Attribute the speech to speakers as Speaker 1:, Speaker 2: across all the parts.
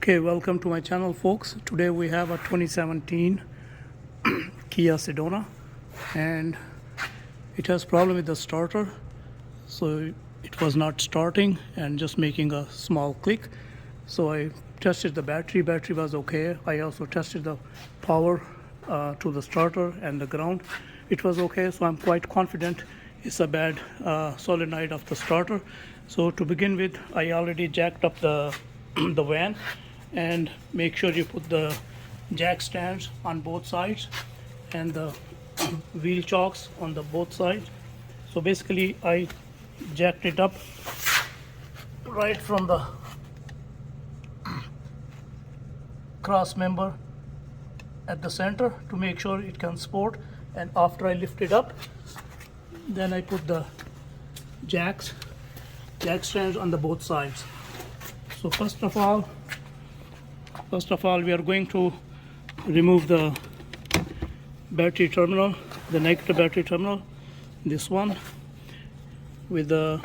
Speaker 1: Okay, welcome to my channel, folks. Today we have a 2017 Kia Sedona, and it has problem with the starter, so it was not starting and just making a small click. So I tested the battery was okay. I also tested the power to the starter and the ground. It was okay, so I'm quite confident it's a bad solenoid of the starter. So to begin with, I already jacked up the the van, and make sure you put the jack stands on both sides and the wheel chocks on the both sides. So basically I jacked it up right from the cross member at the center to make sure it can support, and after I lift it up, then I put the jack stands on the both sides. So first of all we are going to remove the battery terminal, the negative battery terminal, this one with the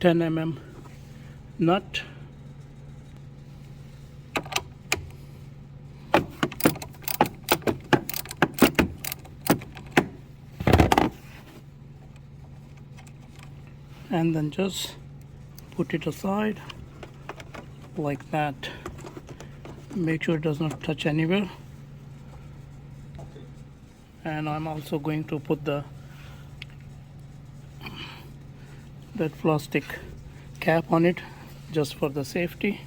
Speaker 1: 10 mm nut. And then just put it aside like that. Make sure it does not touch anywhere. And I'm also going to put that plastic cap on it just for the safety.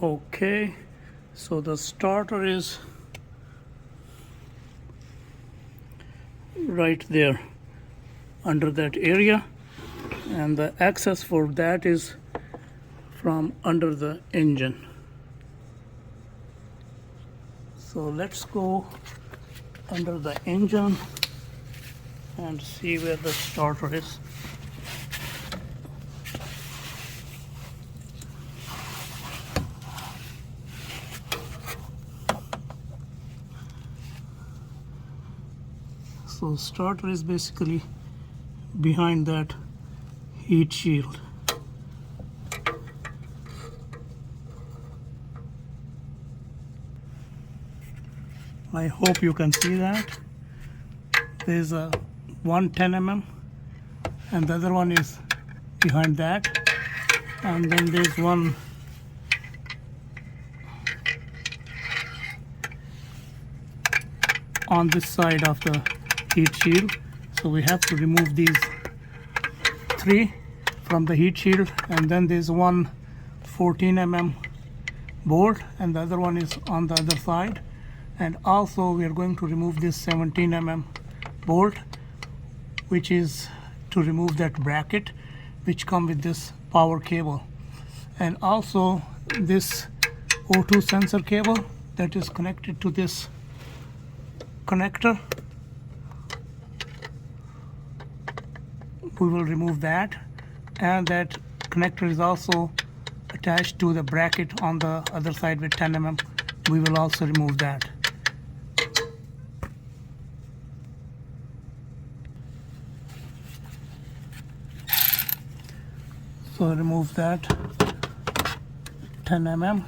Speaker 1: Okay, so the starter is right there under that area, and the access for that is from under the engine. So let's go under the engine and see where the starter is. So starter is basically behind that heat shield. I hope you can see that. There's a one 10 mm and the other one is behind that, and then there's one on this side of the heat shield. So we have to remove these three from the heat shield, and then there's one 14 mm bolt and the other one is on the other side. And also we are going to remove this 17 mm bolt, which is to remove that bracket which come with this power cable, and also this O2 sensor cable that is connected to this connector. We will remove that, and that connector is also attached to the bracket on the other side with 10 mm. We will also remove that. So remove that 10 mm.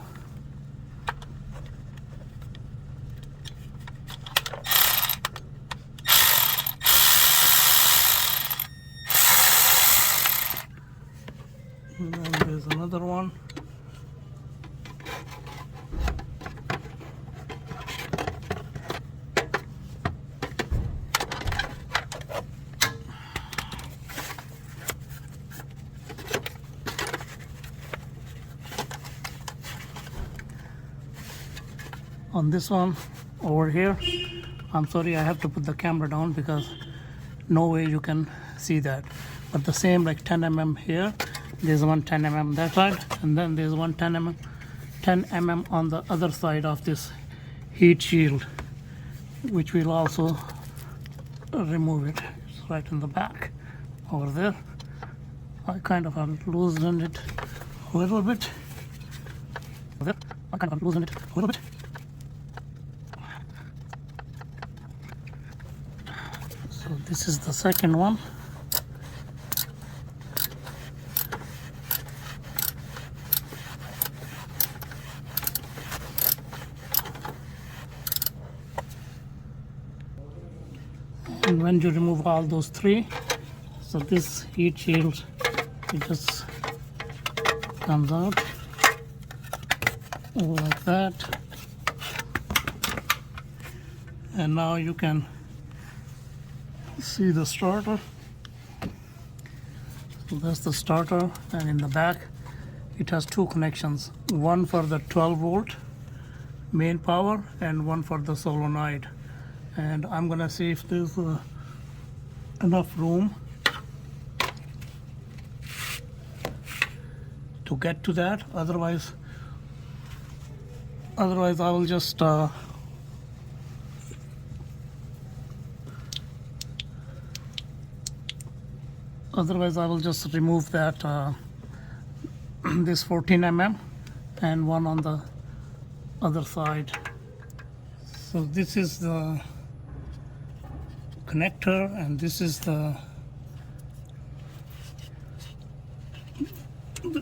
Speaker 1: And then there's another one. On this one over here, I'm sorry, I have to put the camera down because no way you can see that, but the same like 10 mm here, there's one 10 mm that side, and then there's one 10 mm on the other side of this heat shield, which will also remove it. It's right in the back over there. I kind of loosened it a little bit. So this is the second one. And when you remove all those three, so this heat shield, it just comes out like that. And now you can see the starter. So that's the starter, and in the back it has two connections, one for the 12 volt main power and one for the solenoid. And I'm gonna see if there's enough room to get to that. Otherwise I will just remove that this 14 mm and one on the other side. So this is the connector, and this is the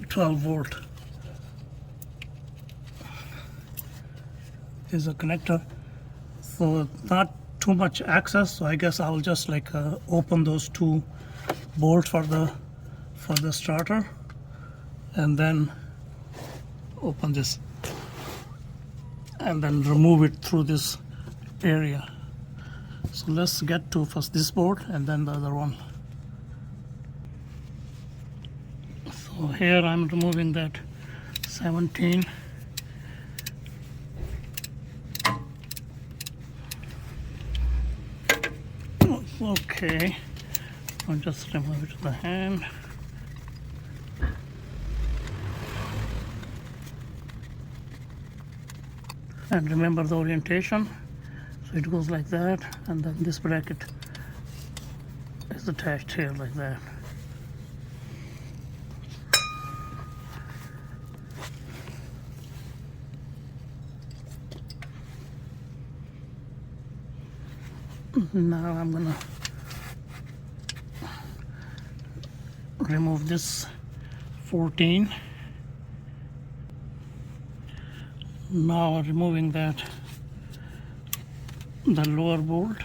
Speaker 1: 12 volt. This is a connector, so not too much access, so I guess I will just like open those two bolts for the starter, and then open this and then remove it through this area. So let's get to first this board and then the other one. So here I'm removing that 17. Okay, I'll just remove it with the hand. And remember the orientation, so it goes like that, and then this bracket is attached here like that. Now I'm gonna remove this 14. Now removing that, the lower bolt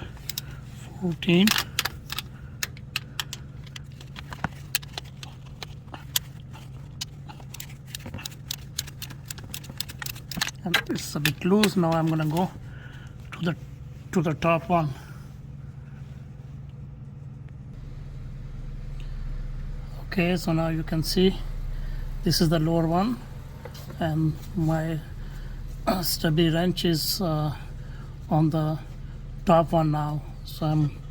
Speaker 1: 14. And it's a bit loose. Now I'm gonna go to the top one. Okay, so now you can see this is the lower one, and my stubby wrench is on the top one now, so I'm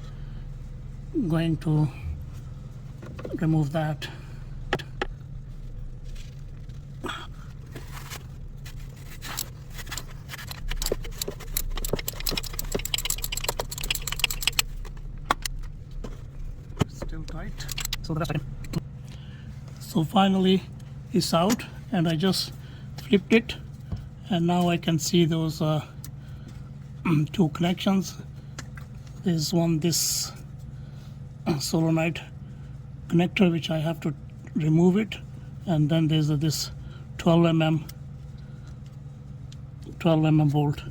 Speaker 1: going to remove that. Still tight, so that's fine. So finally it's out, and I just flipped it, and now I can see those two connections. There's one, this solenoid connector, which I have to remove it, and then there's this 12 mm bolt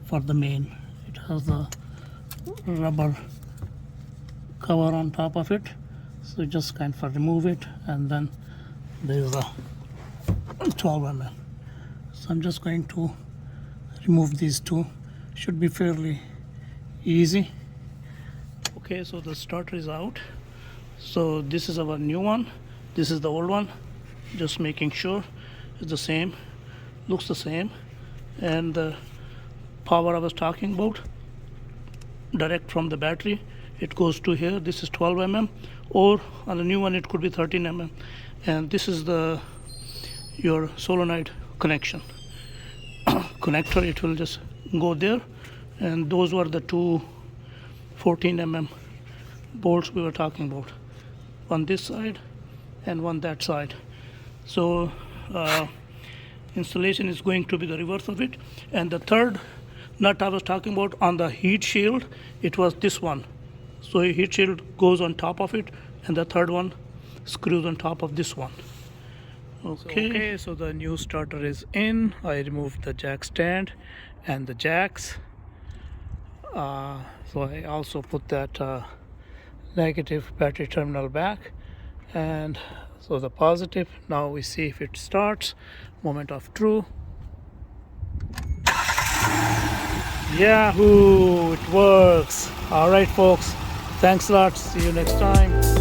Speaker 1: for the main. It has the rubber cover on top of it, so just kind of remove it, and then there's a 12 mm. So I'm just going to remove these two. Should be fairly easy. Okay, so the starter is out. So this is our new one, this is the old one. Just making sure it's the same, looks the same. And the power I was talking about, direct from the battery, it goes to here. This is 12 mm, or on the new one it could be 13 mm. And this is your solenoid connection connector. It will just go there, and those were the two 14 mm bolts we were talking about, one this side and one that side. So installation is going to be the reverse of it. And the third nut I was talking about on the heat shield, it was this one. So a heat shield goes on top of it, and the third one screws on top of this one. Okay, so the new starter is in. I removed the jack stand and the jacks. So I also put that negative battery terminal back, and so the positive. Now we see if it starts. Moment of true. Yahoo! It works. All right, folks. Thanks a lot. See you next time.